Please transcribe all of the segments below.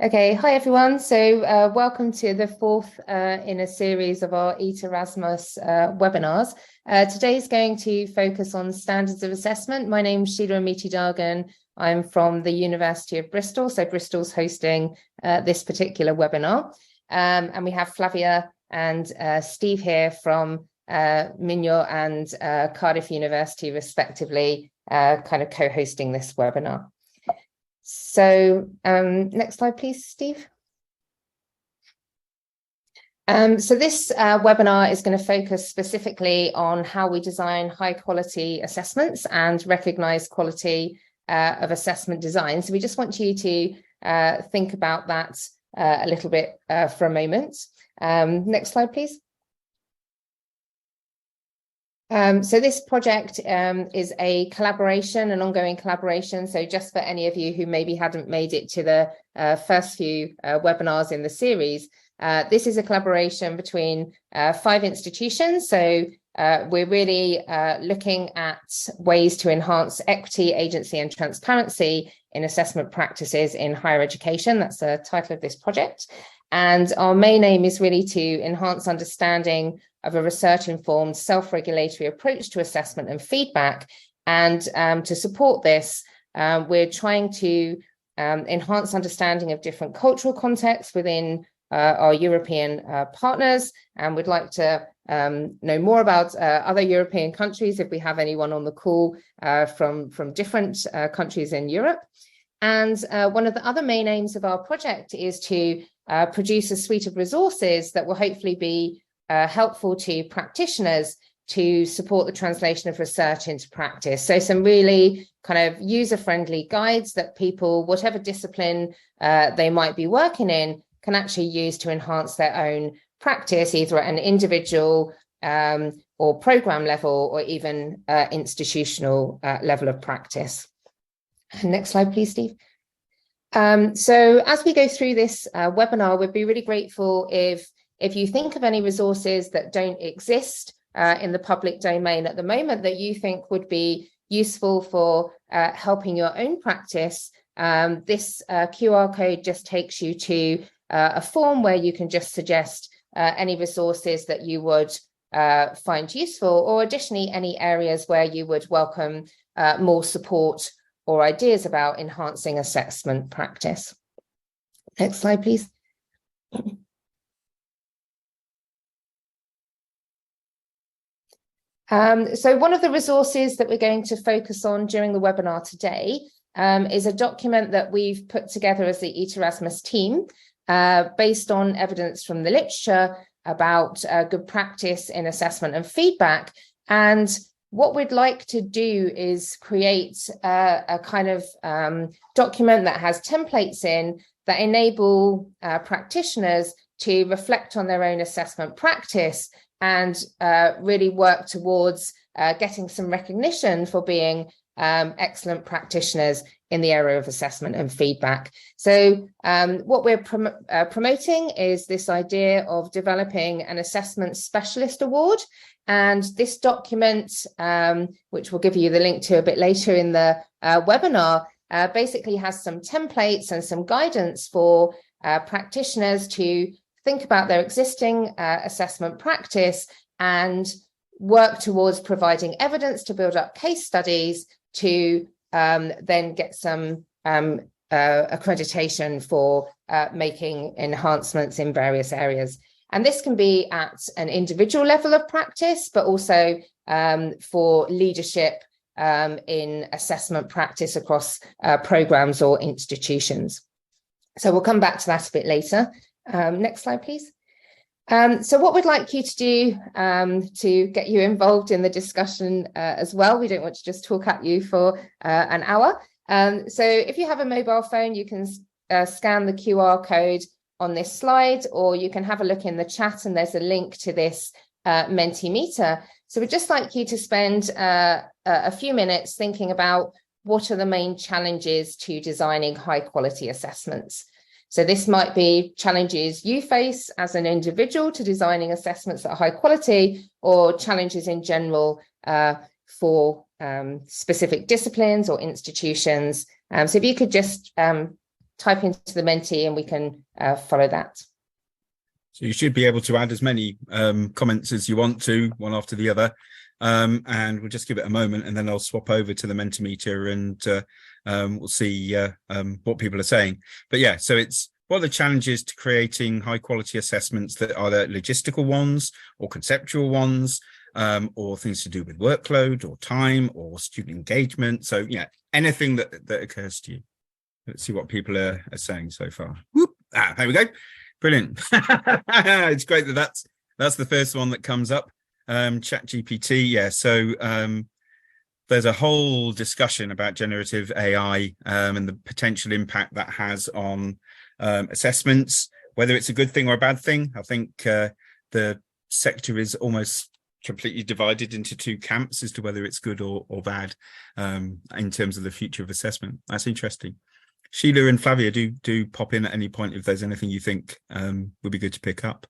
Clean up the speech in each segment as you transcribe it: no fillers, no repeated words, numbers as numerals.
Okay, hi everyone. So welcome to the fourth in a series of our EAT-Erasmus webinars. Today's going to focus on standards of assessment. My name is Sheila Amici-Dargan. I'm from the University of Bristol. So Bristol's hosting this particular webinar. And we have Flávia and Steve here from Minho and Cardiff University, respectively, kind of co-hosting this webinar. So next slide, please, Steve. So this webinar is going to focus specifically on how we design high quality assessments and recognise quality of assessment design. So we just want you to think about that a little bit for a moment. Next slide, please. So this project is a collaboration, an ongoing collaboration. So just for any of you who maybe hadn't made it to the first few webinars in the series, this is a collaboration between 5 institutions. So we're really looking at ways to enhance equity, agency and transparency in assessment practices in higher education. That's the title of this project. And our main aim is really to enhance understanding of a research-informed, self-regulatory approach to assessment and feedback. And to support this, we're trying to enhance understanding of different cultural contexts within our European partners. And we'd like to know more about other European countries, if we have anyone on the call from different countries in Europe. And one of the other main aims of our project is to produce a suite of resources that will hopefully be helpful to practitioners to support the translation of research into practice. So some really kind of user-friendly guides that people, whatever discipline they might be working in, can actually use to enhance their own practice, either at an individual or program level, or even institutional level of practice. Next slide, please, Steve. So as we go through this webinar, we'd be really grateful if you think of any resources that don't exist in the public domain at the moment that you think would be useful for helping your own practice. This QR code just takes you to a form where you can just suggest any resources that you would find useful, or additionally any areas where you would welcome more support or ideas about enhancing assessment practice. Next slide, please. So one of the resources that we're going to focus on during the webinar today is a document that we've put together as the EAT-Erasmus team based on evidence from the literature about good practice in assessment and feedback. And what we'd like to do is create a kind of document that has templates in that enable practitioners to reflect on their own assessment practice and really work towards getting some recognition for being excellent practitioners in the area of assessment and feedback. So what we're promoting is this idea of developing an assessment specialist award. And this document, which we'll give you the link to a bit later in the webinar, basically has some templates and some guidance for practitioners to think about their existing assessment practice and work towards providing evidence to build up case studies to then get some accreditation for making enhancements in various areas. And this can be at an individual level of practice, but also for leadership in assessment practice across programs or institutions. So we'll come back to that a bit later. Next slide, please. So what we'd like you to do to get you involved in the discussion as well, we don't want to just talk at you for an hour. So if you have a mobile phone, you can scan the QR code on this slide, or you can have a look in the chat and there's a link to this Mentimeter. So we'd just like you to spend a few minutes thinking about what are the main challenges to designing high quality assessments. So this might be challenges you face as an individual to designing assessments that are high quality, or challenges in general for specific disciplines or institutions. So if you could just type into the Menti and we can follow that. So you should be able to add as many comments as you want to, one after the other. And we'll just give it a moment, and then I'll swap over to the Mentimeter, and we'll see what people are saying. But yeah, so it's what are the challenges to creating high quality assessments that are the logistical ones or conceptual ones, or things to do with workload or time or student engagement. So yeah, anything that occurs to you. Let's see what people are saying so far. Whoop. There we go. Brilliant. It's great that's the first one that comes up. ChatGPT. Yeah. So there's a whole discussion about generative AI and the potential impact that has on assessments, whether it's a good thing or a bad thing. I think the sector is almost completely divided into two camps as to whether it's good or bad in terms of the future of assessment. That's interesting. Sheila and Flavia, do pop in at any point if there's anything you think would be good to pick up.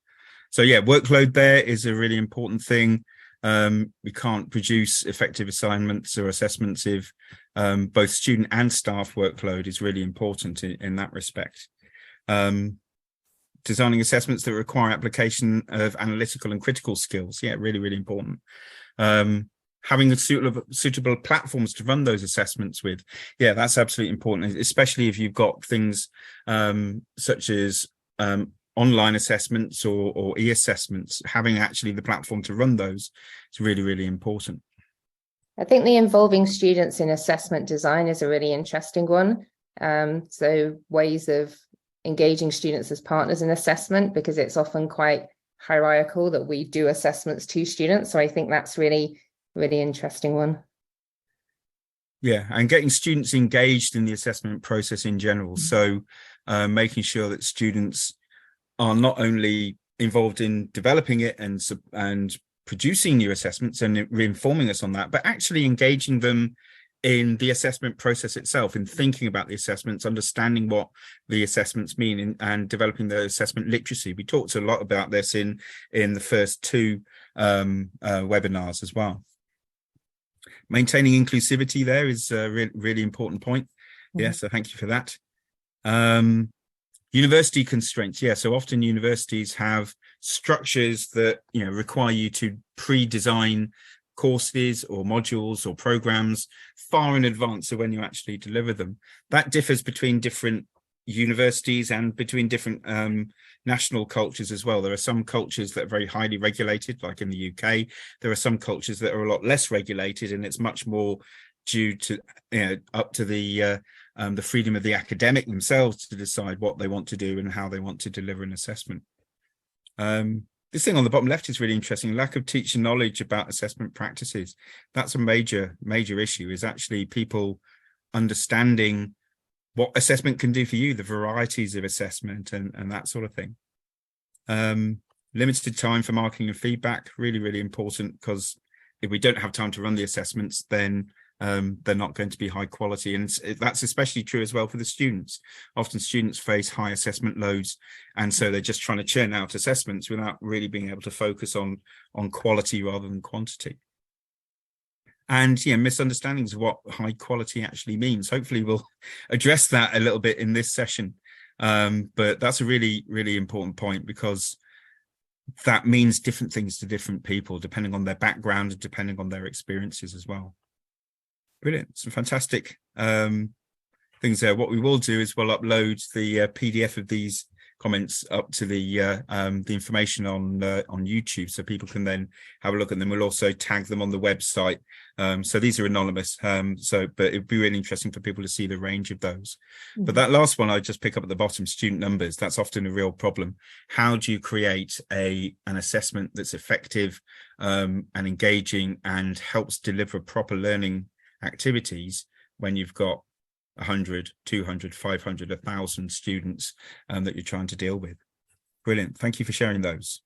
So yeah, workload there is a really important thing. We can't produce effective assignments or assessments if both student and staff workload is really important in that respect. Designing assessments that require application of analytical and critical skills. Yeah, really, really important. Having suitable platforms to run those assessments with. Yeah, that's absolutely important, especially if you've got things such as online assessments or e-assessments. Having actually the platform to run those is really, really important. I think the involving students in assessment design is a really interesting one. So ways of engaging students as partners in assessment, because it's often quite hierarchical that we do assessments to students. So I think that's really interesting one. Yeah, and getting students engaged in the assessment process in general. So making sure that students are not only involved in developing it and producing new assessments and reinforming us on that, but actually engaging them in the assessment process itself, in thinking about the assessments, understanding what the assessments mean, and developing the assessment literacy. We talked a lot about this in the first two webinars as well. Maintaining inclusivity there is a really important point. Mm-hmm. Yeah, so thank you for that. University constraints. Yeah, so often universities have structures that require you to pre-design courses or modules or programs far in advance of when you actually deliver them. That differs between different universities and between different national cultures as well. There are some cultures that are very highly regulated, like in the UK. There are some cultures that are a lot less regulated, and it's much more due to up to the freedom of the academic themselves to decide what they want to do and how they want to deliver an assessment. This thing on the bottom left is really interesting. Lack of teacher knowledge about assessment practices. That's a major issue, is actually people understanding what assessment can do for you, the varieties of assessment and that sort of thing. Limited time for marking and feedback, really important, because if we don't have time to run the assessments, then they're not going to be high quality. And that's especially true as well for the students. Often students face high assessment loads, and so they're just trying to churn out assessments without really being able to focus on quality rather than quantity. And misunderstandings of what high quality actually means. Hopefully we'll address that a little bit in this session. But that's a really important point, because that means different things to different people, depending on their background and depending on their experiences as well. Brilliant. Some fantastic things there. What we will do is we'll upload the PDF of these comments up to the information on YouTube, so people can then have a look at them. We'll also tag them on the website. So these are anonymous. But it'd be really interesting for people to see the range of those. Mm-hmm. But that last one I just pick up at the bottom, student numbers. That's often a real problem. How do you create an assessment that's effective and engaging and helps deliver proper learning activities when you've got 100, 200, 500, 1,000 students that you're trying to deal with? Brilliant. Thank you for sharing those.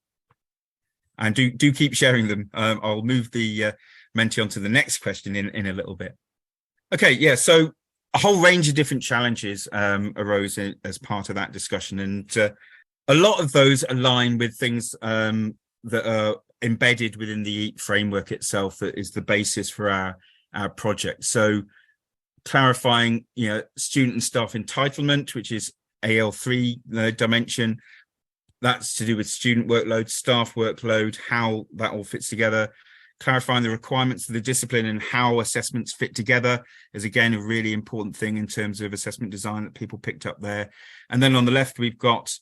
And do keep sharing them. I'll move the Menti on to the next question in a little bit. Okay, yeah, so a whole range of different challenges arose as part of that discussion. And a lot of those align with things that are embedded within the EAT framework itself, that is the basis for our project. So clarifying, student and staff entitlement, which is AL3 dimension. That's to do with student workload, staff workload, how that all fits together. Clarifying the requirements of the discipline and how assessments fit together is, again, a really important thing in terms of assessment design that people picked up there. And then on the left, we've got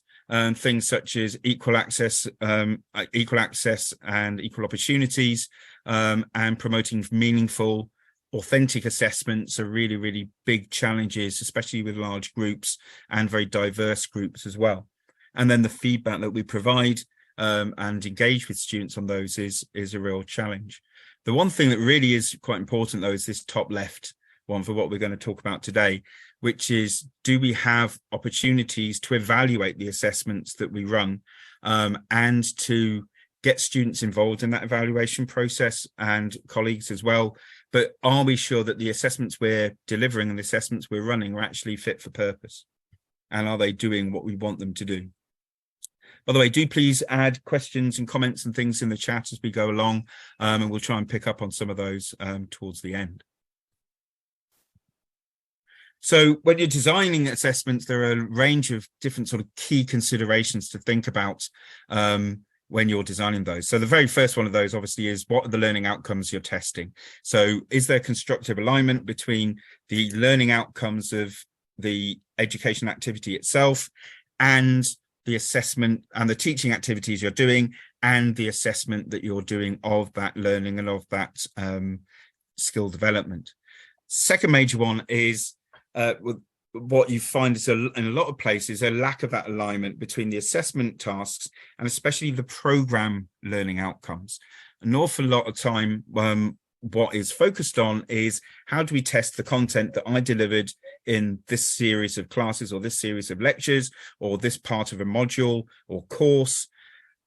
things such as equal access and equal opportunities, and promoting meaningful, authentic assessments are really, really big challenges, especially with large groups and very diverse groups as well. And then the feedback that we provide and engage with students on those is a real challenge. The one thing that really is quite important, though, is this top left one for what we're going to talk about today, which is, do we have opportunities to evaluate the assessments that we run, and to get students involved in that evaluation process and colleagues as well. But are we sure that the assessments we're delivering and the assessments we're running are actually fit for purpose? And are they doing what we want them to do? By the way, do please add questions and comments and things in the chat as we go along, and we'll try and pick up on some of those towards the end. So when you're designing assessments, there are a range of different sort of key considerations to think about when you're designing those. So the very first one of those, obviously, is what are the learning outcomes you're testing? So is there constructive alignment between the learning outcomes of the education activity itself and the assessment and the teaching activities you're doing and the assessment that you're doing of that learning and of that skill development? Second major one is what you find is in a lot of places a lack of that alignment between the assessment tasks and especially the program learning outcomes. An awful lot of time what is focused on is, how do we test the content that I delivered in this series of classes or this series of lectures or this part of a module or course?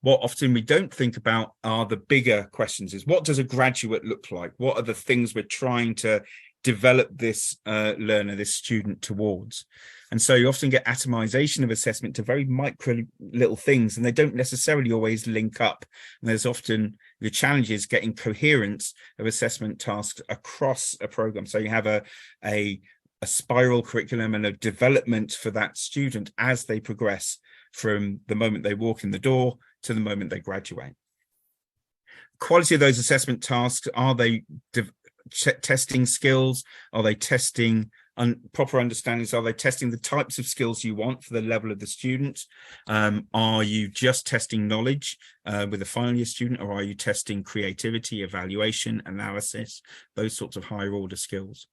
What often we don't think about are the bigger questions, is what does a graduate look like? What are the things we're trying to develop this learner, this student towards? And so you often get atomization of assessment to very micro little things, and they don't necessarily always link up. And there's often the challenges getting coherence of assessment tasks across a program. So you have a spiral curriculum and a development for that student as they progress from the moment they walk in the door to the moment they graduate. Quality of those assessment tasks, are they testing skills? Are they testing proper understandings? Are they testing the types of skills you want for the level of the student? Are you just testing knowledge with a final year student, or are you testing creativity, evaluation, analysis, those sorts of higher order skills?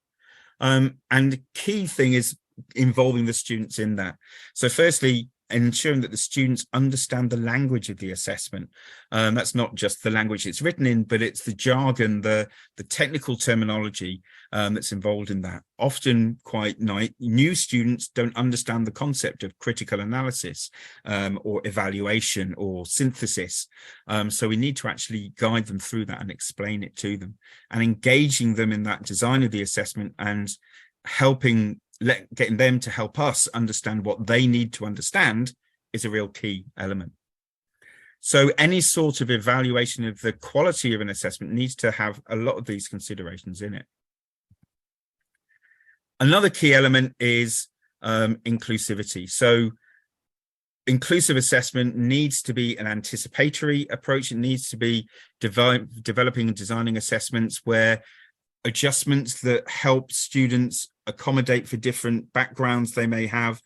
And the key thing is involving the students in that. So firstly, ensuring that the students understand the language of the assessment. That's not just the language it's written in, but it's the jargon, the technical terminology that's involved in that. Often quite new students don't understand the concept of critical analysis or evaluation or synthesis. So we need to actually guide them through that and explain it to them, and engaging them in that design of the assessment and getting them to help us understand what they need to understand is a real key element. So any sort of evaluation of the quality of an assessment needs to have a lot of these considerations in it. Another key element is inclusivity. So inclusive assessment needs to be an anticipatory approach. It needs to be developing and designing assessments where adjustments that help students accommodate for different backgrounds they may have,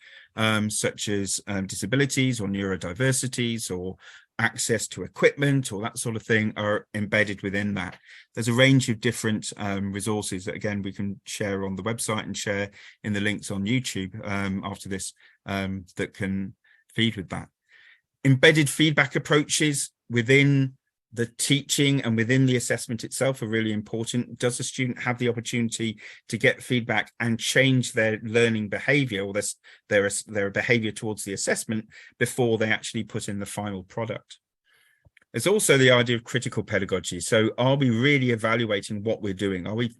such as disabilities or neurodiversities or access to equipment or that sort of thing, are embedded within that. There's a range of different resources that, again, we can share on the website and share in the links on YouTube after this that can feed with that. Embedded feedback approaches within the teaching and within the assessment itself are really important. Does the student have the opportunity to get feedback and change their learning behavior or their behavior towards the assessment before they actually put in the final product? There's also the idea of critical pedagogy. So are we really evaluating what we're doing? Are we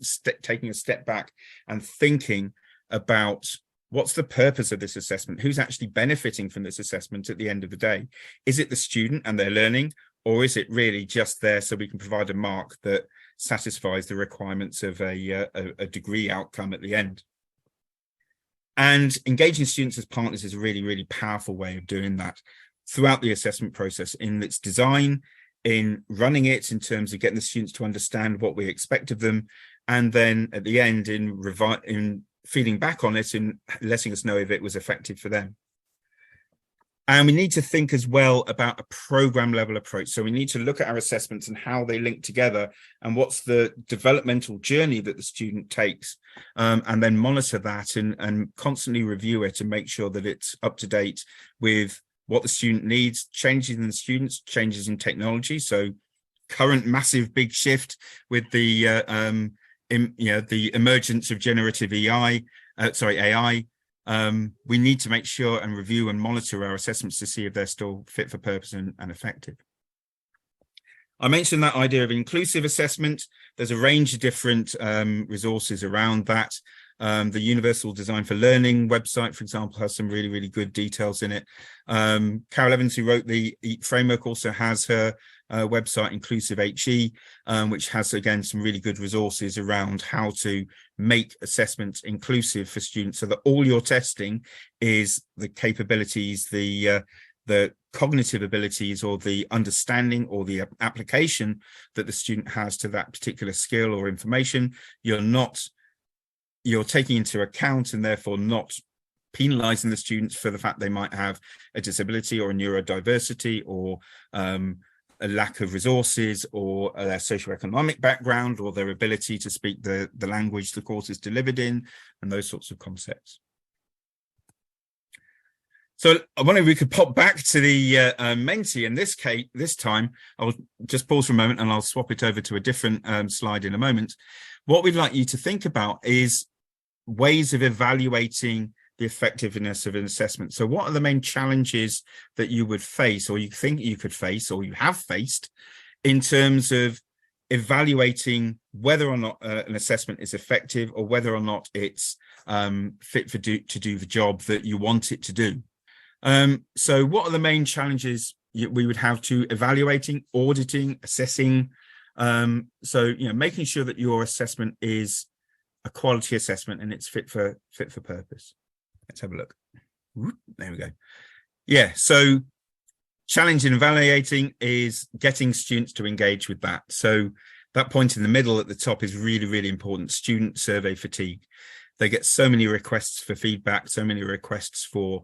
taking a step back and thinking about what's the purpose of this assessment? Who's actually benefiting from this assessment at the end of the day? Is it the student and their learning? Or is it really just there so we can provide a mark that satisfies the requirements of a degree outcome at the end. And engaging students as partners is a really, really powerful way of doing that throughout the assessment process, in its design, in running it, in terms of getting the students to understand what we expect of them, and then at the end in feeding back on it and letting us know if it was effective for them. And we need to think as well about a program level approach. So we need to look at our assessments and how they link together, and what's the developmental journey that the student takes, and then monitor that and constantly review it and make sure that it's up to date with what the student needs, changes in the students, changes in technology. So current massive big shift with the the emergence of generative AI. We need to make sure and review and monitor our assessments to see if they're still fit for purpose and effective. I mentioned that idea of inclusive assessment. There's a range of different resources around that. The Universal Design for Learning website, for example, has some really, really good details in it. Carol Evans, who wrote the EAT framework, also has her website, Inclusive HE, which has, again, some really good resources around how to make assessments inclusive for students, so that all your testing is the capabilities, the cognitive abilities, or the understanding or the application that the student has to that particular skill or information. You're taking into account and therefore not penalizing the students for the fact they might have a disability or a neurodiversity, or a lack of resources, or their socioeconomic background, or their ability to speak the language the course is delivered in, and those sorts of concepts. So I wonder if we could pop back to the Menti. In this case, this time, I'll just pause for a moment and I'll swap it over to a different slide in a moment. What we'd like you to think about is ways of evaluating the effectiveness of an assessment. So what are the main challenges that you would face, or you think you could face, or you have faced, in terms of evaluating whether or not an assessment is effective, or whether or not it's fit to do the job that you want it to do? So what are the main challenges we would have to evaluating, auditing, assessing? So, making sure that your assessment is a quality assessment and it's fit for purpose. Let's have a look. There we go. Yeah, so challenge in evaluating is getting students to engage with that. So that point in the middle at the top is really, really important. Student survey fatigue. They get so many requests for feedback, so many requests for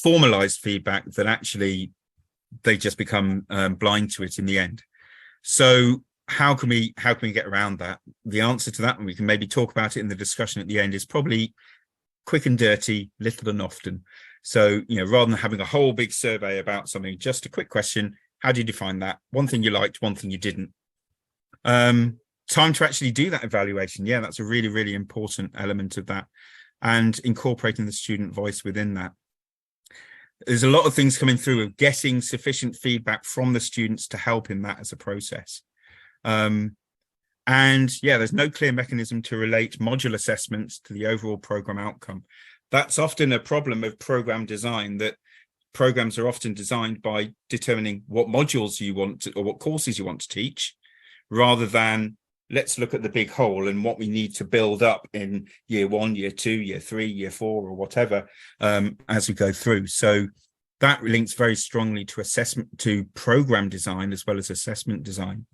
formalized feedback, that actually they just become blind to it in the end. So how can we get around that? The answer to that, and we can maybe talk about it in the discussion at the end, is probably quick and dirty, little and often. So, rather than having a whole big survey about something, just a quick question: how do you define that? One thing you liked, one thing you didn't. Time to actually do that evaluation. Yeah, that's a really, really important element of that, and incorporating the student voice within that. There's a lot of things coming through of getting sufficient feedback from the students to help in that as a process. And yeah, there's no clear mechanism to relate module assessments to the overall program outcome. That's often a problem of program design, that programs are often designed by determining what modules you want to, or what courses you want to teach, rather than let's look at the big whole and what we need to build up in year 1, year 2, year 3, year 4, or whatever, as we go through. So that links very strongly to assessment, to program design, as well as assessment design.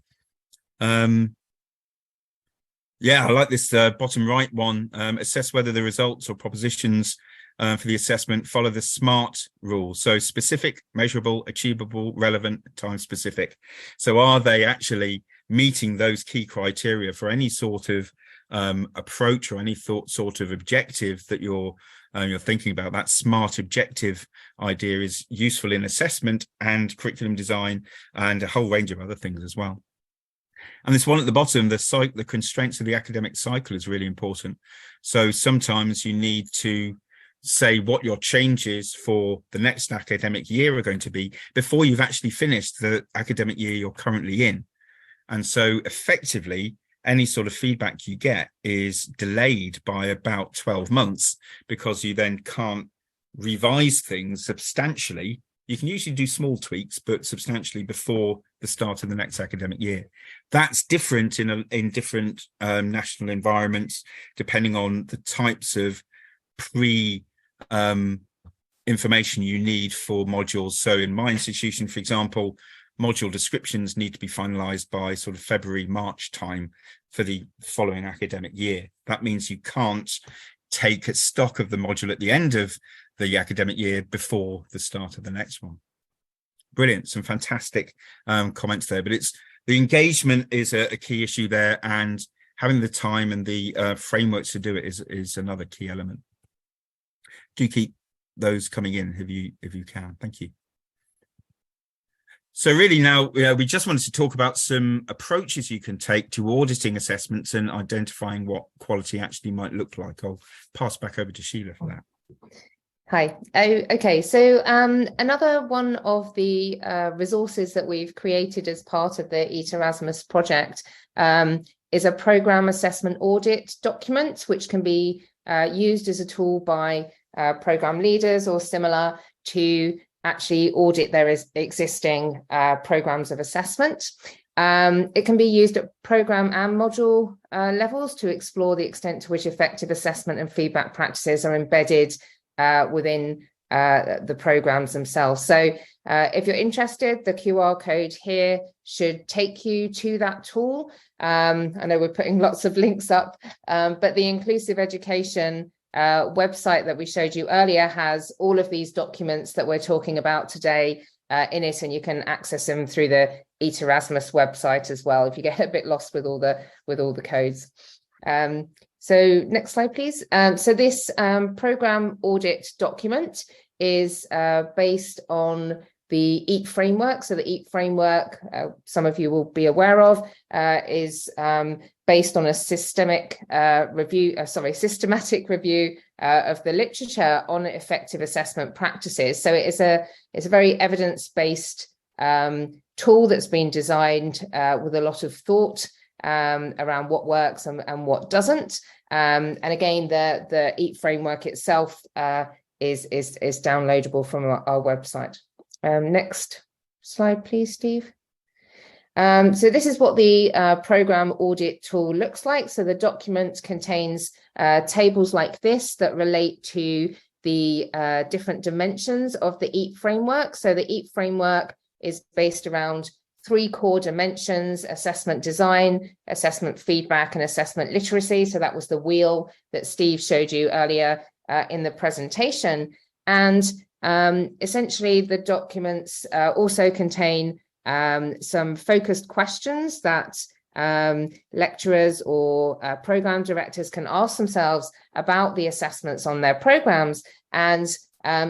Yeah, I like this bottom right one. Assess whether the results or propositions for the assessment follow the SMART rule. So specific, measurable, achievable, relevant, time specific. So are they actually meeting those key criteria for any sort of approach or any sort of objective that you're thinking about? That SMART objective idea is useful in assessment and curriculum design and a whole range of other things as well. And this one at the bottom, the constraints of the academic cycle, is really important. So sometimes you need to say what your changes for the next academic year are going to be before you've actually finished the academic year you're currently in. And so effectively, any sort of feedback you get is delayed by about 12 months, because you then can't revise things substantially you can usually do small tweaks, but substantially before the start of the next academic year. That's different in different national environments, depending on the types of information you need for modules. So in my institution, for example, module descriptions need to be finalized by sort of February, March time for the following academic year. That means you can't take a stock of the module at the end of the academic year before the start of the next one. Brilliant, some fantastic comments there, but the engagement is a key issue there, and having the time and the frameworks to do it is another key element. Do keep those coming in if you can. Thank you. So really now we just wanted to talk about some approaches you can take to auditing assessments and identifying what quality actually might look like. I'll pass back over to Sheila for that. Hi. Okay, so another one of the resources that we've created as part of the EAT-Erasmus project is a program assessment audit document, which can be used as a tool by program leaders or similar to actually audit their existing programs of assessment. It can be used at program and module levels to explore the extent to which effective assessment and feedback practices are embedded within the programs themselves. So if you're interested, the QR code here should take you to that tool. I know we're putting lots of links up, but the Inclusive Education website that we showed you earlier has all of these documents that we're talking about today in it, and you can access them through the EAT-Erasmus website as well if you get a bit lost with all the codes. So next slide, please. So this program audit document is based on the EAT framework. So the EAT framework, some of you will be aware of, is based on a systematic review of the literature on effective assessment practices. So it's a very evidence-based tool that's been designed with a lot of thought around what works and what doesn't. And again, the EAT framework itself is downloadable from our website. Next slide, please, Steve. So this is what the program audit tool looks like. So the document contains tables like this that relate to the different dimensions of the EAT framework. So the EAT framework is based around 3 core dimensions: assessment design, assessment feedback, and assessment literacy. So that was the wheel that Steve showed you earlier in the presentation. And essentially, the documents also contain some focused questions that lecturers or program directors can ask themselves about the assessments on their programs, and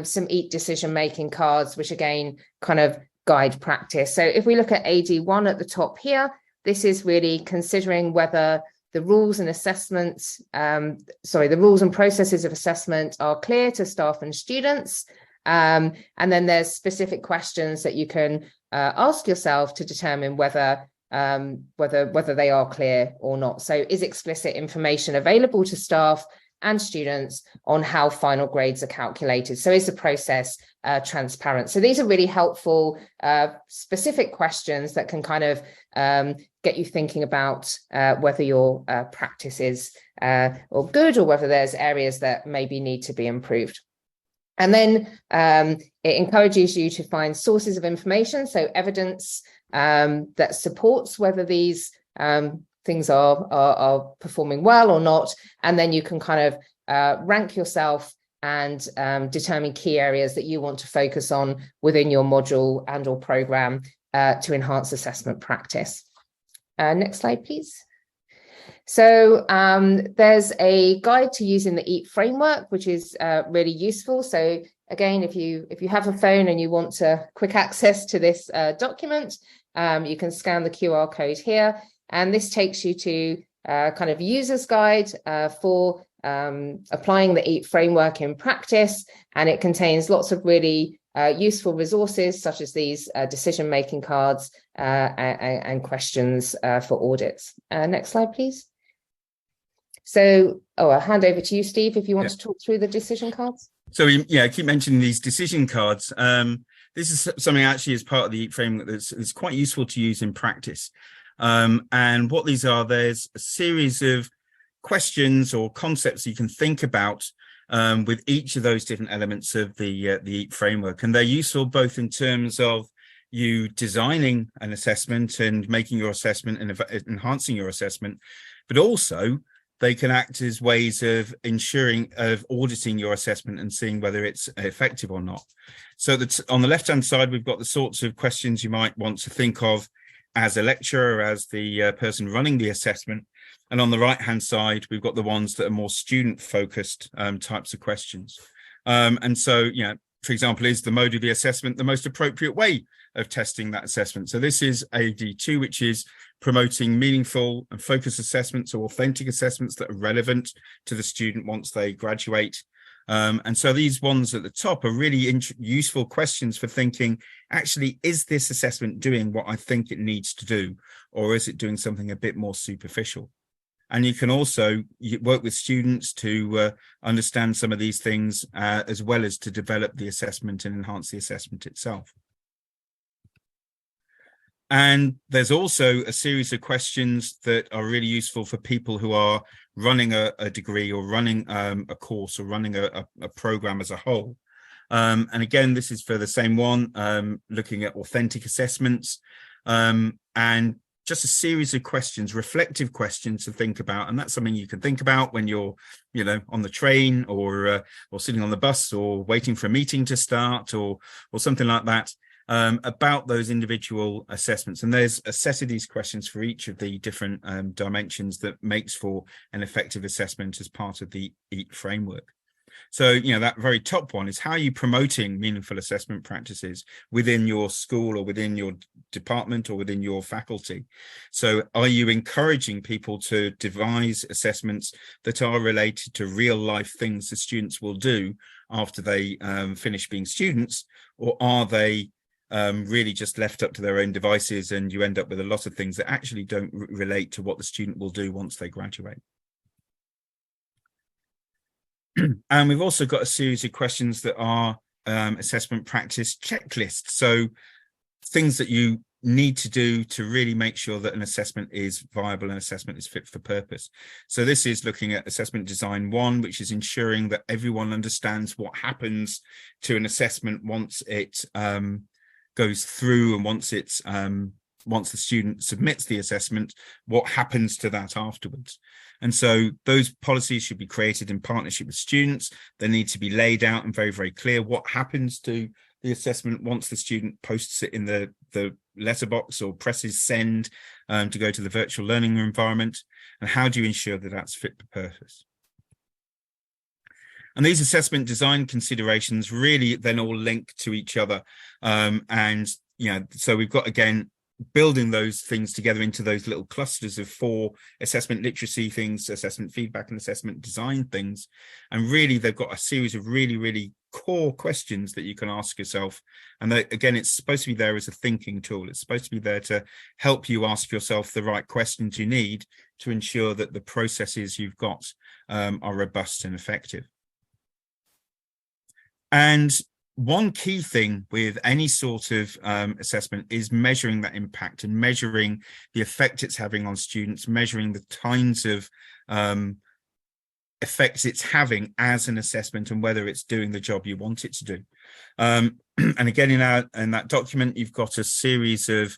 some EAT decision-making cards, which again kind of guide practice. So if we look at AD1 at the top here, this is really considering whether the rules and assessments, the rules and processes of assessment are clear to staff and students. And then there's specific questions that you can ask yourself to determine whether they are clear or not. So is explicit information available to staff and students on how final grades are calculated? So is the process transparent? So these are really helpful specific questions that can kind of get you thinking about whether your practice is or good, or whether there's areas that maybe need to be improved. And then it encourages you to find sources of information, so evidence that supports whether these things are performing well or not. And then you can kind of rank yourself and determine key areas that you want to focus on within your module and or program to enhance assessment practice. Next slide, please. So there's a guide to using the EAT framework, which is really useful. So again, if you have a phone and you want to quick access to this document, you can scan the QR code here, and this takes you to kind of user's guide for applying the EAT framework in practice, and it contains lots of really useful resources such as these decision-making cards and questions for audits. Next slide, please. So, I'll hand over to you, Steve, if you want to talk through the decision cards. So, I keep mentioning these decision cards. this is something actually as part of the EAT framework that's quite useful to use in practice. And what these are, there's a series of questions or concepts you can think about with each of those different elements of the EAT framework. And they're useful both in terms of you designing an assessment and making your assessment and enhancing your assessment, but also they can act as ways of auditing your assessment and seeing whether it's effective or not. So that's on the left-hand side, we've got the sorts of questions you might want to think of as a lecturer, as the person running the assessment. And on the right-hand side, we've got the ones that are more student-focused types of questions. And so, you know, for example, is the mode of the assessment the most appropriate way of testing that assessment? So this is AD2, which is promoting meaningful and focused assessments or authentic assessments that are relevant to the student once they graduate. And so these ones at the top are really useful questions for thinking, actually, is this assessment doing what I think it needs to do, or is it doing something a bit more superficial? And you can also work with students to understand some of these things, as well as to develop the assessment and enhance the assessment itself. And there's also a series of questions that are really useful for people who are running a degree or running a course or running a program as a whole. And again, this is for the same one, looking at authentic assessments, and just a series of questions, reflective questions to think about. And that's something you can think about when you're, you know, on the train or sitting on the bus or waiting for a meeting to start or something like that, about those individual assessments. And there's a set of these questions for each of the different dimensions that makes for an effective assessment as part of the EAT framework. So, you know, that very top one is, how are you promoting meaningful assessment practices within your school or within your department or within your faculty? So are you encouraging people to devise assessments that are related to real life things the students will do after they finish being students, or are they really just left up to their own devices and you end up with a lot of things that actually don't relate to what the student will do once they graduate? And we've also got a series of questions that are assessment practice checklists. So things that you need to do to really make sure that an assessment is viable and assessment is fit for purpose. So this is looking at assessment design 1, which is ensuring that everyone understands what happens to an assessment once it goes through, and once the student submits the assessment, what happens to that afterwards. And so those policies should be created in partnership with students. They need to be laid out and very, very clear what happens to the assessment once the student posts it in the letterbox or presses send to go to the virtual learning environment. And how do you ensure that that's fit for purpose? And these assessment design considerations really then all link to each other. And, you know, so we've got, again, building those things together into those little clusters of 4 assessment literacy things, assessment feedback and assessment design things. And really, they've got a series of really, really core questions that you can ask yourself. And again, it's supposed to be there as a thinking tool. It's supposed to be there to help you ask yourself the right questions you need to ensure that the processes you've got are robust and effective. And one key thing with any sort of assessment is measuring that impact and measuring the effect it's having on students, measuring the kinds of effects it's having as an assessment and whether it's doing the job you want it to do. And again, in that document, you've got a series of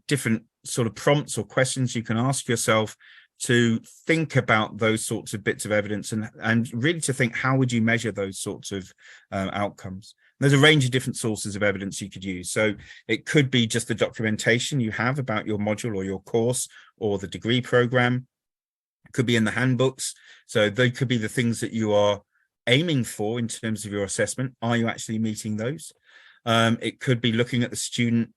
different sort of prompts or questions you can ask yourself to think about those sorts of bits of evidence and really to think, how would you measure those sorts of outcomes? There's a range of different sources of evidence you could use. So it could be just the documentation you have about your module or your course or the degree program. It could be in the handbooks. So they could be the things that you are aiming for in terms of your assessment. Are you actually meeting those? It could be looking at the student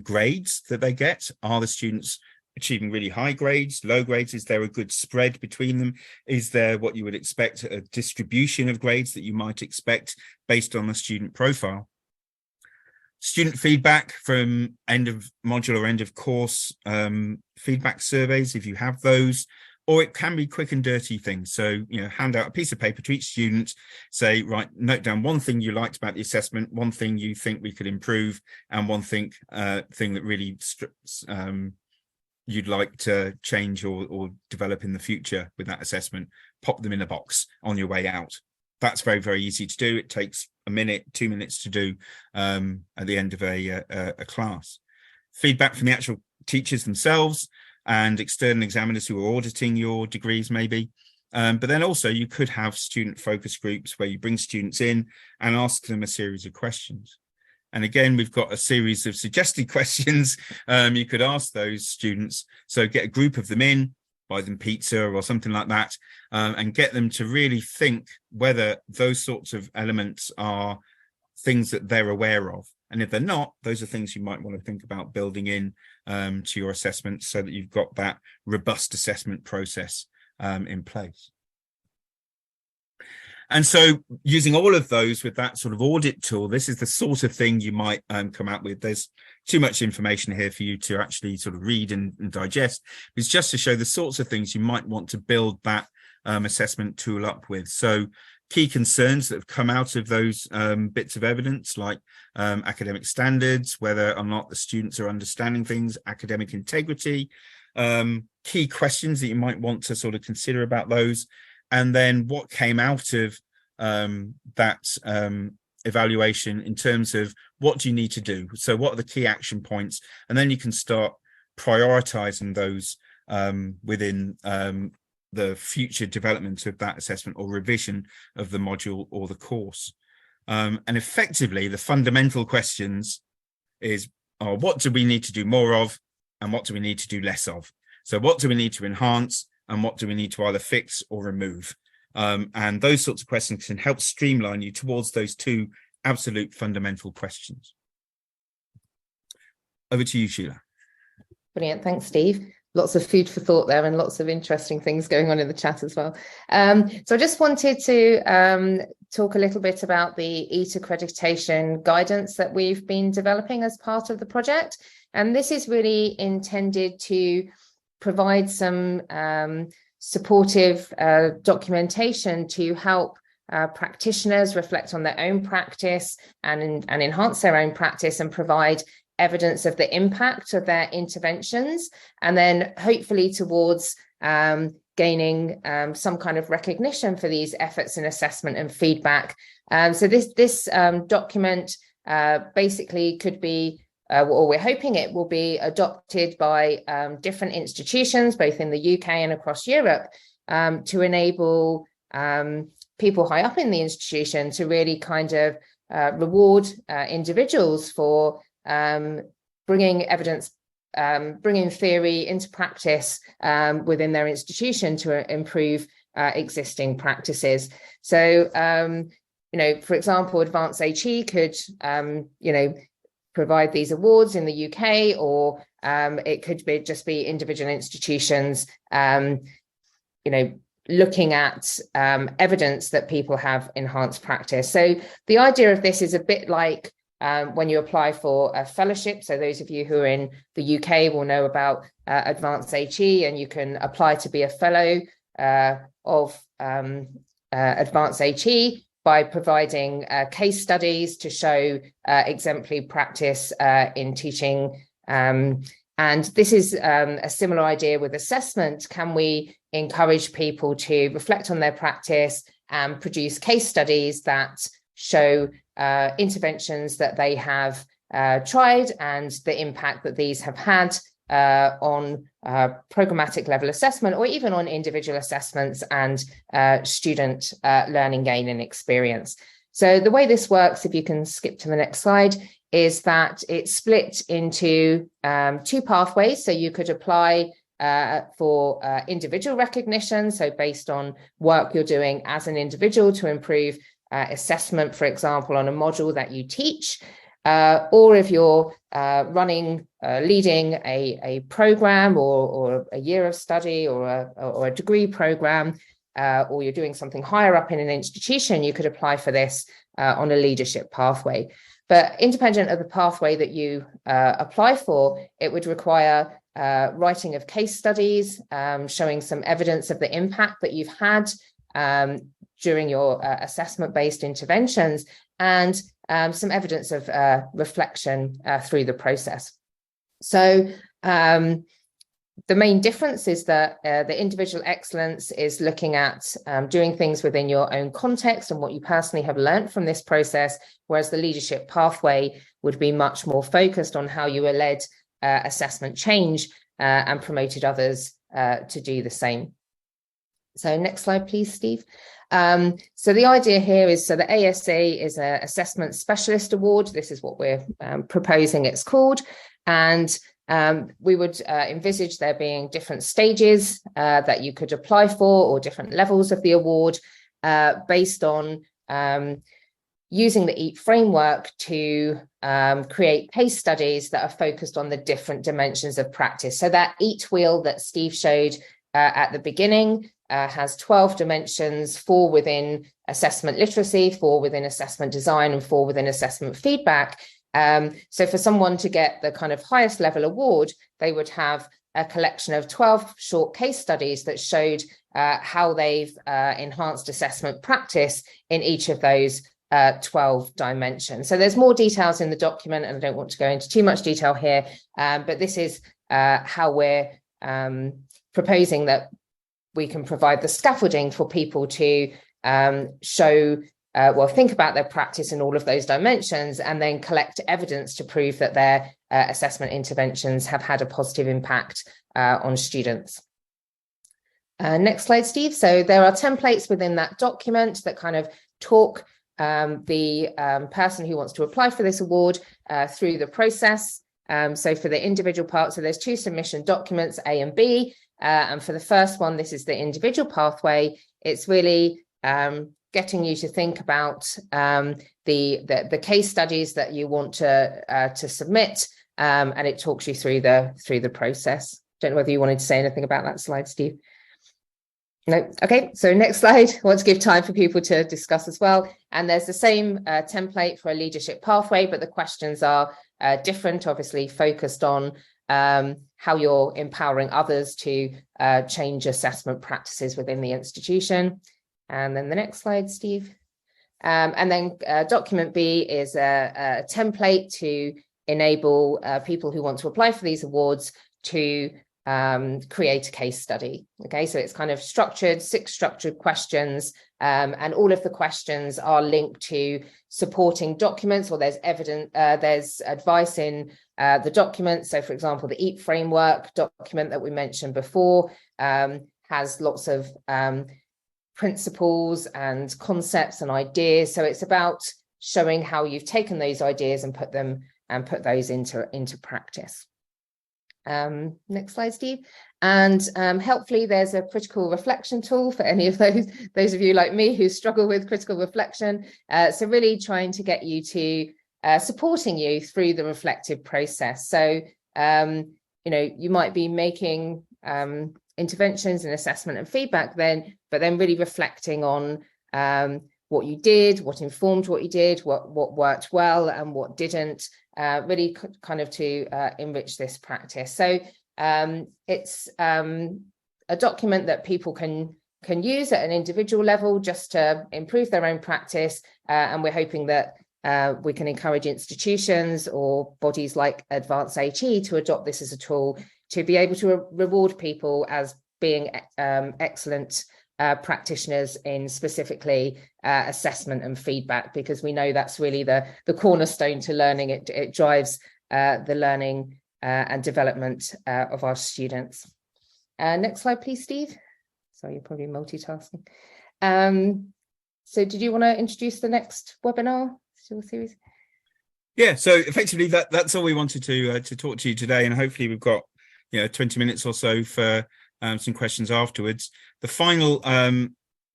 grades that they get. Are the students achieving really high grades, low grades? Is there a good spread between them? Is there what you would expect, a distribution of grades that you might expect based on the student profile? Student feedback from end of module or end of course feedback surveys, if you have those, or it can be quick and dirty things. So, hand out a piece of paper to each student, say, right, note down one thing you liked about the assessment, one thing you think we could improve, and one thing that really you'd like to change or develop in the future with that assessment. Pop them in a box on your way out. That's very, very easy to do. It takes a minute, 2 minutes to do at the end of a class. Feedback from the actual teachers themselves and external examiners who are auditing your degrees maybe. But then also you could have student focus groups where you bring students in and ask them a series of questions. And again, we've got a series of suggested questions you could ask those students. So get a group of them in, buy them pizza or something like that, and get them to really think whether those sorts of elements are things that they're aware of. And if they're not, those are things you might want to think about building in to your assessment so that you've got that robust assessment process in place. And so using all of those with that sort of audit tool, this is the sort of thing you might come out with. There's too much information here for you to actually sort of read and digest. It's just to show the sorts of things you might want to build that assessment tool up with. So key concerns that have come out of those bits of evidence, like academic standards, whether or not the students are understanding things, academic integrity, key questions that you might want to sort of consider about those. And then what came out of that evaluation in terms of what do you need to do? So what are the key action points? And then you can start prioritizing those within the future development of that assessment or revision of the module or the course. And effectively, the fundamental questions is, what do we need to do more of and what do we need to do less of? So what do we need to enhance and what do we need to either fix or remove? And those sorts of questions can help streamline you towards those two absolute fundamental questions. Over to you, Sheila. Brilliant. Thanks, Steve. Lots of food for thought there and lots of interesting things going on in the chat as well. So I just wanted to talk a little bit about the EAT accreditation guidance that we've been developing as part of the project. And this is really intended to provide some supportive documentation to help practitioners reflect on their own practice and enhance their own practice and provide evidence of the impact of their interventions, and then hopefully towards gaining some kind of recognition for these efforts in assessment and feedback. So this document basically could be, or we're hoping it will be adopted by different institutions, both in the UK and across Europe, to enable people high up in the institution to really kind of reward individuals for bringing evidence, bringing theory into practice within their institution to improve existing practices. So, for example, Advanced HE could, provide these awards in the UK, or it could be just be individual institutions, looking at evidence that people have enhanced practice. So the idea of this is a bit like when you apply for a fellowship. So those of you who are in the UK will know about Advanced HE, and you can apply to be a fellow of Advanced HE by providing case studies to show exemplary practice in teaching. And this is a similar idea with assessment. Can we encourage people to reflect on their practice and produce case studies that show interventions that they have tried and the impact that these have had on programmatic level assessment, or even on individual assessments and student learning gain and experience. So the way this works, if you can skip to the next slide, is that it's split into two pathways. So you could apply for individual recognition, so based on work you're doing as an individual to improve assessment, for example, on a module that you teach, or if you're leading a program or a year of study or a degree program, or you're doing something higher up in an institution, you could apply for this on a leadership pathway. But independent of the pathway that you apply for, it would require writing of case studies, showing some evidence of the impact that you've had during your assessment-based interventions, and some evidence of reflection through the process. So the main difference is that the individual excellence is looking at doing things within your own context and what you personally have learned from this process, whereas the leadership pathway would be much more focused on how you were led assessment change and promoted others to do the same. So next slide, please, Steve. So the idea here is, so the ASA is an Assessment Specialist Award. This is what we're proposing it's called. And we would envisage there being different stages that you could apply for, or different levels of the award based on using the EAT framework to create case studies that are focused on the different dimensions of practice. So that EAT wheel that Steve showed at the beginning has 12 dimensions, 4 within assessment literacy, 4 within assessment design, and 4 within assessment feedback. So for someone to get the kind of highest level award, they would have a collection of 12 short case studies that showed how they've enhanced assessment practice in each of those 12 dimensions. So there's more details in the document, and I don't want to go into too much detail here, but this is how we're proposing that we can provide the scaffolding for people to show think about their practice in all of those dimensions, and then collect evidence to prove that their assessment interventions have had a positive impact on students. Next slide, Steve. So there are templates within that document that kind of talk the person who wants to apply for this award through the process. So for the individual part, so there's 2 submission documents, A and B. And for the first one, this is the individual pathway. It's really getting you to think about the case studies that you want to submit, and it talks you through the process. Don't know whether you wanted to say anything about that slide, Steve. No. Okay, so next slide. I want to give time for people to discuss as well. And there's the same template for a leadership pathway, but the questions are different, obviously focused on how you're empowering others to change assessment practices within the institution. And then the next slide, Steve. And then document B is a template to enable people who want to apply for these awards to create a case study. Okay, so it's kind of structured, 6 structured questions, and all of the questions are linked to supporting documents, or there's there's advice in the document. So for example, the EAT framework document that we mentioned before has lots of principles and concepts and ideas. So it's about showing how you've taken those ideas and put those into practice. Next slide, Steve. And helpfully there's a critical reflection tool for any of those of you like me who struggle with critical reflection. So really trying to get you to supporting you through the reflective process. So you might be making interventions in assessment and feedback but then really reflecting on what you did, what informed what you did, what worked well and what didn't, really kind of to enrich this practice. So it's a document that people can use at an individual level just to improve their own practice, and we're hoping that we can encourage institutions or bodies like Advanced AT to adopt this as a tool to be able to reward people as being excellent practitioners in specifically assessment and feedback, because we know that's really the cornerstone to learning. It drives the learning and development of our students. Next slide, please, Steve. Sorry, you're probably multitasking. So did you want to introduce the next webinar series? Yeah, so effectively that's all we wanted to talk to you today, and hopefully we've got 20 minutes or so for some questions afterwards. The final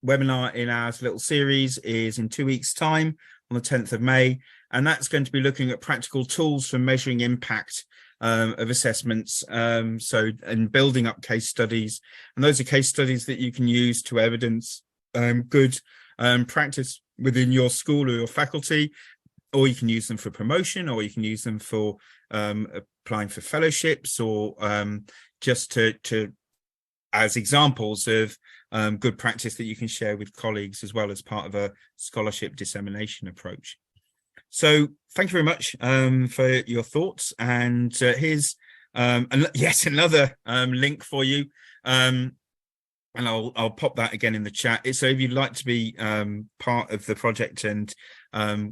webinar in our little series is in 2 weeks' time on the 10th of May, and that's going to be looking at practical tools for measuring impact of assessments, and building up case studies. And those are case studies that you can use to evidence good practice within your school or your faculty, or you can use them for promotion, or you can use them for applying for fellowships, or just to as examples of good practice that you can share with colleagues, as well as part of a scholarship dissemination approach. So thank you very much for your thoughts. And here's yet another link for you. And I'll pop that again in the chat. So if you'd like to be part of the project and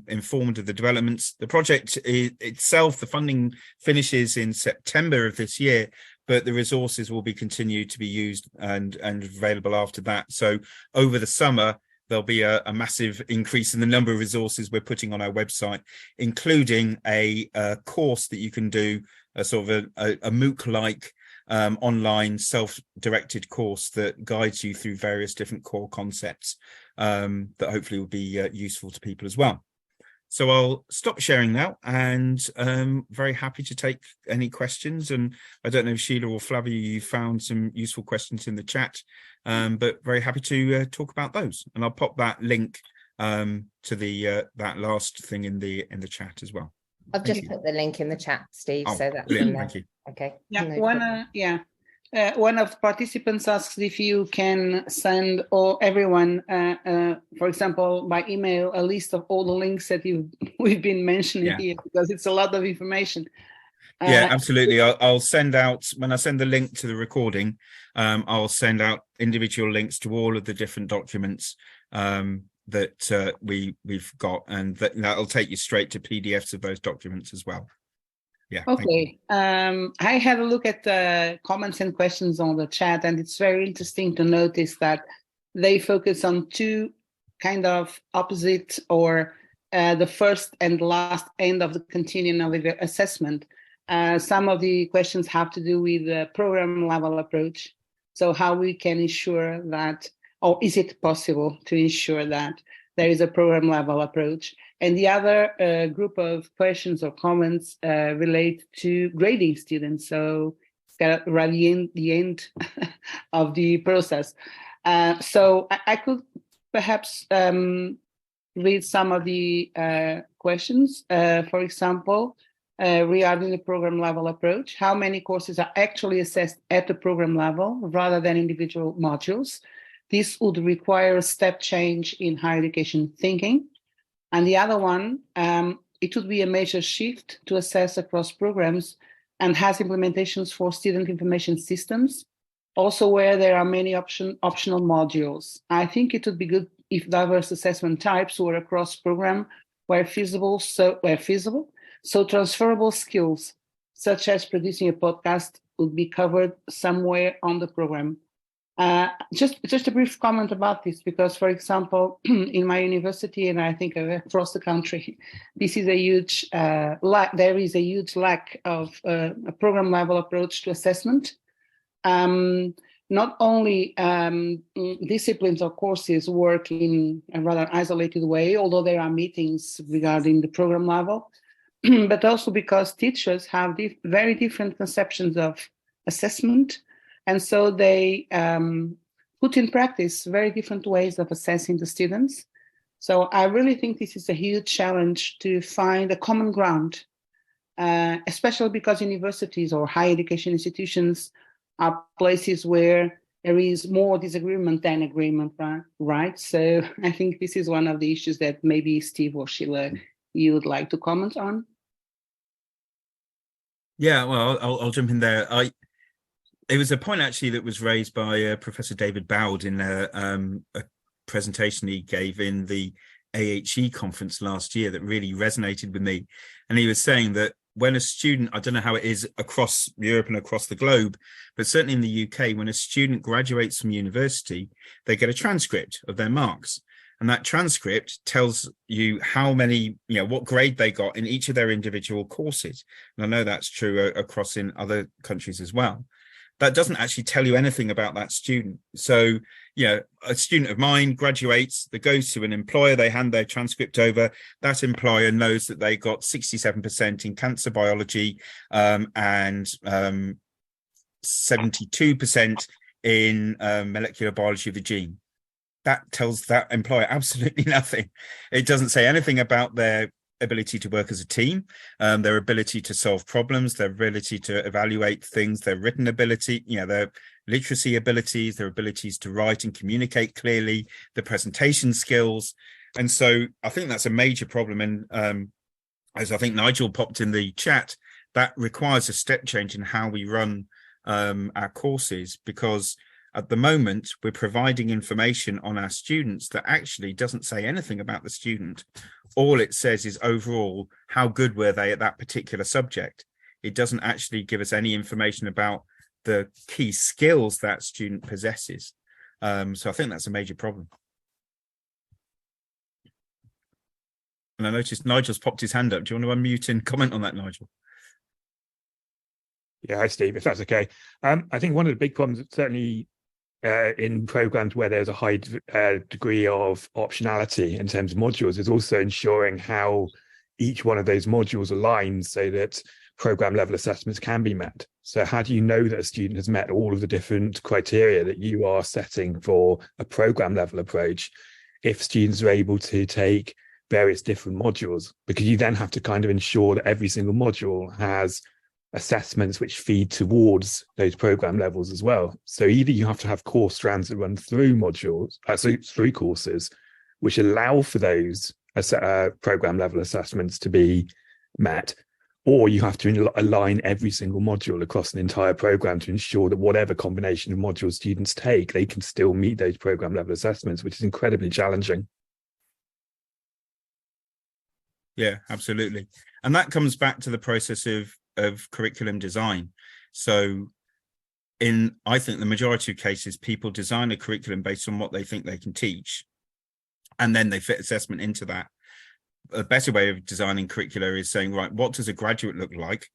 informed of the developments, the project itself, the funding finishes in September of this year, but the resources will be continued to be used and available after that. So over the summer, there'll be a massive increase in the number of resources we're putting on our website, including a course that you can do, a sort of a MOOC-like online self-directed course that guides you through various different core concepts that hopefully will be useful to people as well. So I'll stop sharing now, and very happy to take any questions. And I don't know if Sheila or Flávia, you found some useful questions in the chat, but very happy to talk about those. And I'll pop that link to the that last thing in the chat as well. I've just put the link in the chat, Steve. So that's brilliant. in there. Thank you. Okay. Yeah, one of the participants asks if you can send everyone, for example, by email, a list of all the links that we've been mentioning here, because it's a lot of information. Yeah, absolutely. I'll send out, when I send the link to the recording, I'll send out individual links to all of the different documents that we've got, and that'll take you straight to PDFs of those documents as well. Yeah. Okay. I had a look at the comments and questions on the chat, and it's very interesting to notice that they focus on two kind of opposite, or the first and last end of the continuum of the assessment. Some of the questions have to do with the program level approach. So how we can ensure that, or is it possible to ensure that there is a program level approach? And the other group of questions or comments relate to grading students. So it's got right the end of the process. So I could perhaps read some of the questions. For example, regarding the program level approach, how many courses are actually assessed at the program level rather than individual modules? This would require a step change in higher education thinking. And the other one, it would be a major shift to assess across programs and has implementations for student information systems, also where there are many optional modules. I think it would be good if diverse assessment types were across program where feasible. So transferable skills, such as producing a podcast, would be covered somewhere on the program. Just a brief comment about this, because, for example, in my university, and I think across the country, this is a huge lack. There is a huge lack of a program level approach to assessment. Not only disciplines or courses work in a rather isolated way, although there are meetings regarding the program level, but also because teachers have very different conceptions of assessment. And so they put in practice very different ways of assessing the students. So I really think this is a huge challenge to find a common ground, especially because universities or higher education institutions are places where there is more disagreement than agreement, right? So I think this is one of the issues that maybe Steve or Sheila, you would like to comment on. Yeah, well, I'll jump in there. It was a point actually that was raised by Professor David Bowd in a presentation he gave in the AHE conference last year that really resonated with me. And he was saying that when a student, I don't know how it is across Europe and across the globe, but certainly in the UK, when a student graduates from university, they get a transcript of their marks. And that transcript tells you how many, what grade they got in each of their individual courses. And I know that's true across in other countries as well. That doesn't actually tell you anything about that student. So, a student of mine graduates, they go to an employer, they hand their transcript over. That employer knows that they got 67% in cancer biology and 72% in molecular biology of the gene. That tells that employer absolutely nothing. It doesn't say anything about their ability to work as a team, their ability to solve problems, their ability to evaluate things, their written ability, their literacy abilities, their abilities to write and communicate clearly, the presentation skills. And so I think that's a major problem. And as I think Nigel popped in the chat, that requires a step change in how we run our courses, because at the moment we're providing information on our students that actually doesn't say anything about the student. All it says is overall, how good were they at that particular subject? It doesn't actually give us any information about the key skills that student possesses. So I think that's a major problem. And I noticed Nigel's popped his hand up. Do you want to unmute and comment on that, Nigel? Yeah, hi, Steve, if that's okay. I think one of the big problems, certainly in programs where there's a high degree of optionality in terms of modules, is also ensuring how each one of those modules aligns so that program level assessments can be met. So how do you know that a student has met all of the different criteria that you are setting for a program level approach if students are able to take various different modules? Because you then have to kind of ensure that every single module has assessments which feed towards those program levels as well. So either you have to have course strands that run through modules, through courses, which allow for those program level assessments to be met, or you have to align every single module across an entire program to ensure that whatever combination of modules students take, they can still meet those program level assessments, which is incredibly challenging. Yeah, absolutely. And that comes back to the process of curriculum design. So I think the majority of cases, people design a curriculum based on what they think they can teach, and then they fit assessment into that. A better way of designing curricula is saying, right, what does a graduate look like?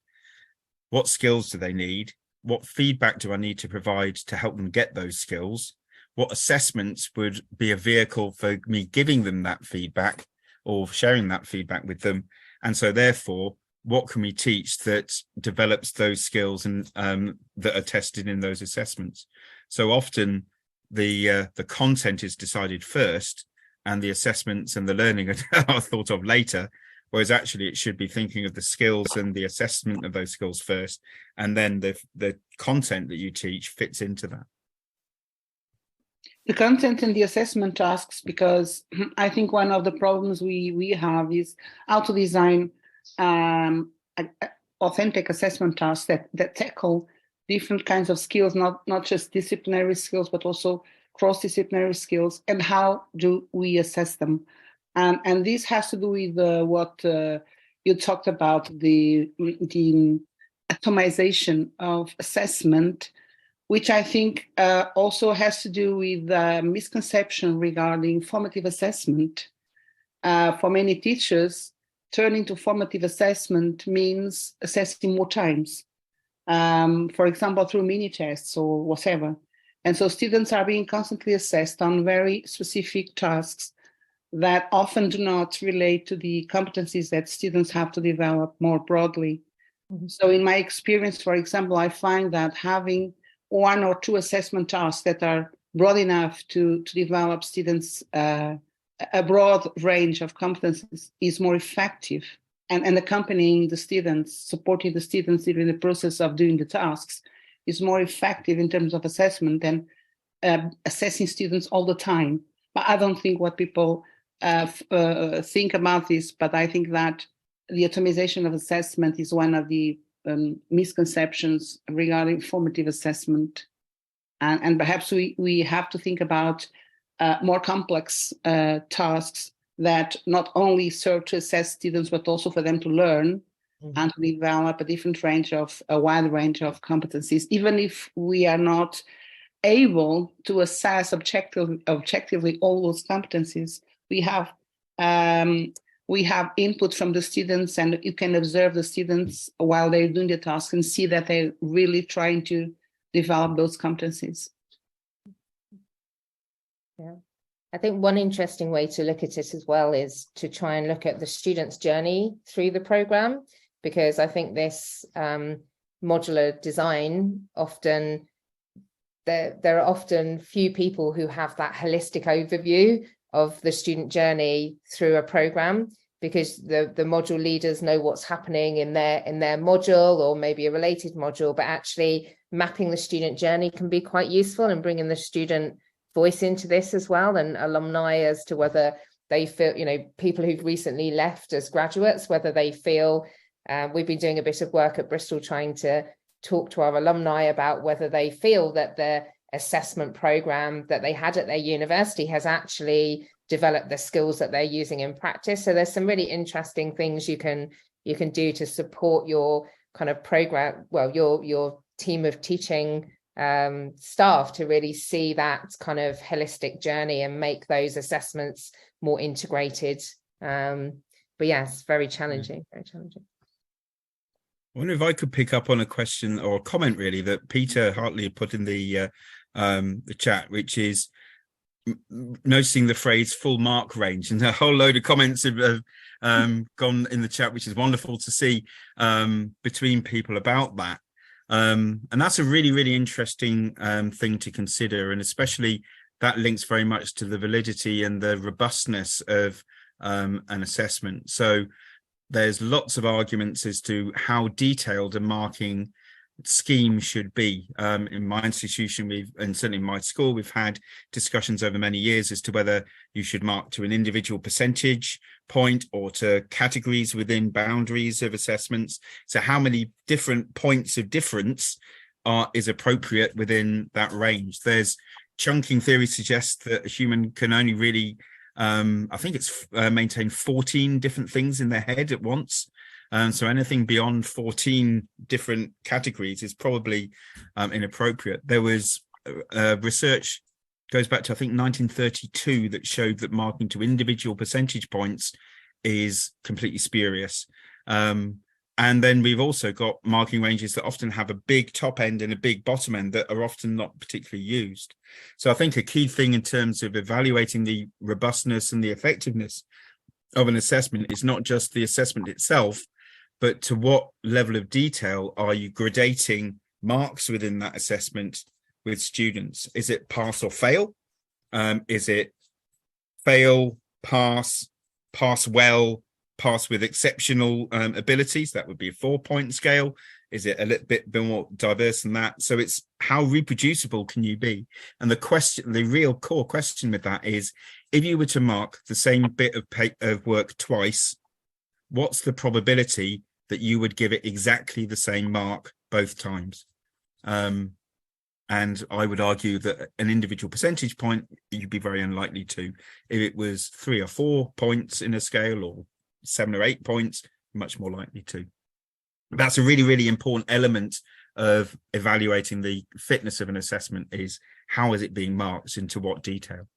What skills do they need? What feedback do I need to provide to help them get those skills? What assessments would be a vehicle for me giving them that feedback or sharing that feedback with them? And so therefore, what can we teach that develops those skills and that are tested in those assessments? So often the content is decided first, and the assessments and the learning are thought of later, whereas actually it should be thinking of the skills and the assessment of those skills first, and then the content that you teach fits into that. The content and the assessment tasks, because I think one of the problems we have is how to design authentic assessment tasks that tackle different kinds of skills, not just disciplinary skills, but also cross-disciplinary skills, and how do we assess them? And this has to do with what you talked about, the atomization of assessment, which I think also has to do with misconception regarding formative assessment. For many teachers, turning to formative assessment means assessing more times, for example, through mini tests or whatever. And so students are being constantly assessed on very specific tasks that often do not relate to the competencies that students have to develop more broadly. Mm-hmm. So in my experience, for example, I find that having one or two assessment tasks that are broad enough to develop students a broad range of competencies is more effective, and accompanying the students, supporting the students during the process of doing the tasks is more effective in terms of assessment than assessing students all the time. But I don't think what people think about this, but I think that the atomization of assessment is one of the misconceptions regarding formative assessment. And perhaps we have to think about more complex tasks that not only serve to assess students, but also for them to learn and to develop a wide range of competencies, even if we are not able to assess objectively all those competencies. We have input from the students, and you can observe the students while they're doing the task and see that they're really trying to develop those competencies. Yeah. I think one interesting way to look at it as well is to try and look at the student's journey through the program, because I think this modular design often, there are often few people who have that holistic overview of the student journey through a program. because the module leaders know what's happening in their module, or maybe a related module, but actually mapping the student journey can be quite useful, and bringing the student voice into this as well, and alumni as to whether they feel, people who've recently left as graduates, whether they feel, we've been doing a bit of work at Bristol trying to talk to our alumni about whether they feel that the assessment program that they had at their university has actually developed the skills that they're using in practice. So there's some really interesting things you can do to support your kind of program, well, your team of teaching staff to really see that kind of holistic journey and make those assessments more integrated. But yes, very challenging, very challenging. I wonder if I could pick up on a question or a comment really that Peter Hartley put in the chat, which is noticing the phrase full mark range, and a whole load of comments have gone in the chat, which is wonderful to see between people about that. And that's a really, really interesting thing to consider, and especially that links very much to the validity and the robustness of an assessment. So there's lots of arguments as to how detailed a marking scheme should be. In my institution, and certainly in my school, we've had discussions over many years as to whether you should mark to an individual percentage point or to categories within boundaries of assessments. So how many different points of difference is appropriate within that range? There's chunking theory suggests that a human can only really I think it's maintain 14 different things in their head at once. So anything beyond 14 different categories is probably inappropriate. There was research, goes back to I think 1932, that showed that marking to individual percentage points is completely spurious. And then we've also got marking ranges that often have a big top end and a big bottom end that are often not particularly used. So I think a key thing in terms of evaluating the robustness and the effectiveness of an assessment is not just the assessment itself, but to what level of detail are you gradating marks within that assessment with students? Is it pass or fail? Is it fail, pass, pass well, pass with exceptional abilities? That would be a 4-point scale. Is it a little bit more diverse than that? So it's how reproducible can you be? And the real core question with that is, if you were to mark the same bit of work twice, what's the probability that you would give it exactly the same mark both times? And I would argue that an individual percentage point, you'd be very unlikely to. If it was 3 or 4 points in a scale, or 7 or 8 points, much more likely to. That's a really, really important element of evaluating the fitness of an assessment, is how is it being marked, into what detail.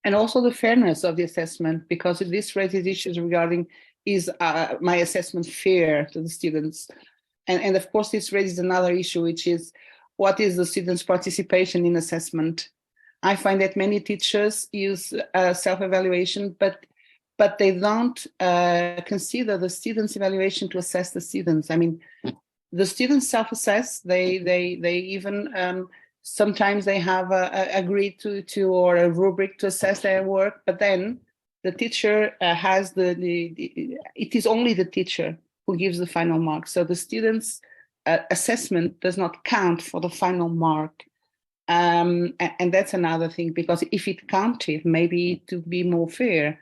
And also the fairness of the assessment, because this raises issues regarding, is my assessment fair to the students? And of course, this raises another issue, which is, what is the students' participation in assessment? I find that many teachers use self-evaluation, but they don't consider the students' evaluation to assess the students. I mean, the students self-assess. They even sometimes they have agreed to or a rubric to assess their work, but then the teacher has it is only the teacher who gives the final mark. So the students' assessment does not count for the final mark. And that's another thing, because if it counted, maybe to be more fair,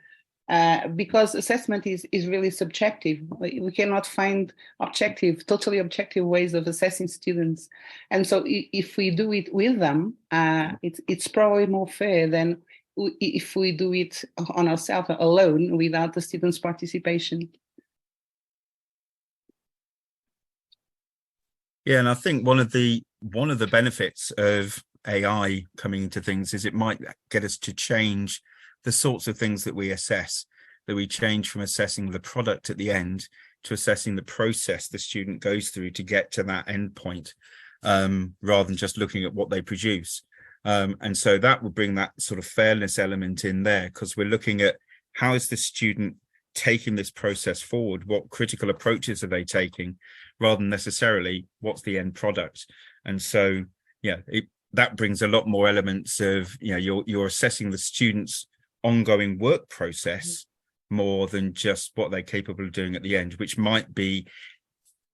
because assessment is really subjective. We cannot find totally objective ways of assessing students. And so if we do it with them, it's probably more fair than if we do it on ourselves alone without the students' participation. Yeah, and I think one of the benefits of AI coming into things is it might get us to change the sorts of things that we assess, that we change from assessing the product at the end to assessing the process the student goes through to get to that end point, rather than just looking at what they produce. And so that would bring that sort of fairness element in there, because we're looking at how is the student taking this process forward, what critical approaches are they taking, rather than necessarily what's the end product. And so, yeah, that brings a lot more elements of, you're assessing the student's ongoing work process more than just what they're capable of doing at the end, which might be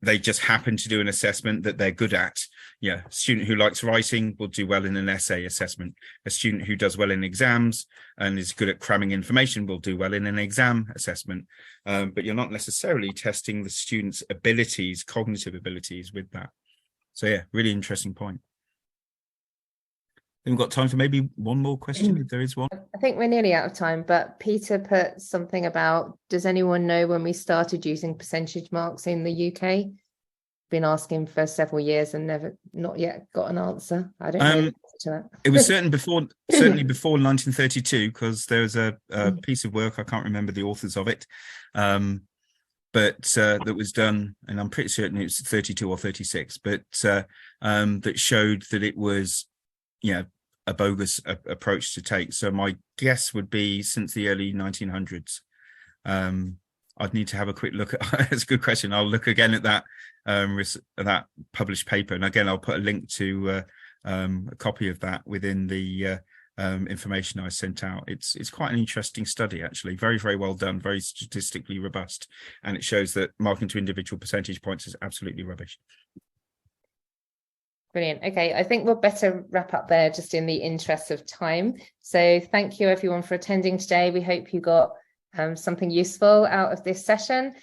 they just happen to do an assessment that they're good at. Yeah, a student who likes writing will do well in an essay assessment. A student who does well in exams and is good at cramming information will do well in an exam assessment. But you're not necessarily testing the student's abilities, cognitive abilities with that. So yeah, really interesting point. We've got time for maybe one more question, if there is one. I think we're nearly out of time, but Peter put something about, does anyone know when we started using percentage marks in the UK? Been asking for several years and not yet got an answer. I don't know the answer to that. It was certainly before 1932, because there was a piece of work, I can't remember the authors of it, but that was done, and I'm pretty certain it was 32 or 36, but that showed that it was, a bogus approach to take. So my guess would be since the early 1900s. I'd need to have a quick look at. It's a good question. I'll look again at that published paper, and again I'll put a link to a copy of that within the information I sent out. It's quite an interesting study, actually. Very, very well done. Very statistically robust, and it shows that marking to individual percentage points is absolutely rubbish. Brilliant. Okay, I think we'll better wrap up there just in the interest of time. So thank you everyone for attending today. We hope you got something useful out of this session.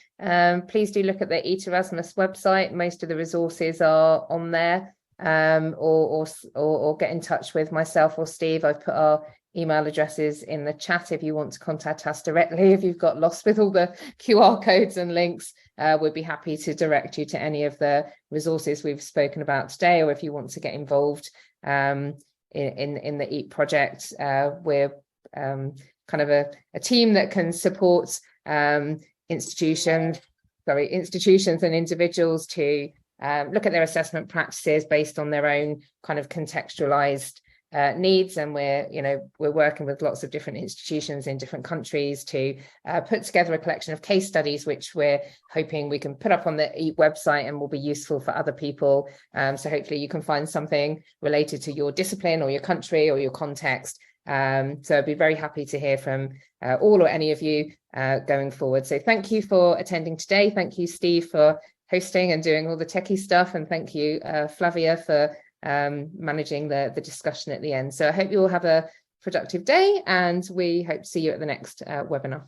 Please do look at the EAT-Erasmus website. Most of the resources are on there, or get in touch with myself or Steve. I've put our email addresses in the chat if you want to contact us directly. If you've got lost with all the QR codes and links, we'd be happy to direct you to any of the resources we've spoken about today, or if you want to get involved in the EAT project. We're kind of a team that can support institutions and individuals to look at their assessment practices based on their own kind of contextualized needs, and we're working with lots of different institutions in different countries to put together a collection of case studies, which we're hoping we can put up on the EAT website and will be useful for other people. So hopefully you can find something related to your discipline or your country or your context. So I'd be very happy to hear from all or any of you going forward. So thank you for attending today. Thank you, Steve, for hosting and doing all the techie stuff, and thank you, Flávia, for managing the discussion at the end. So I hope you all have a productive day, and we hope to see you at the next webinar.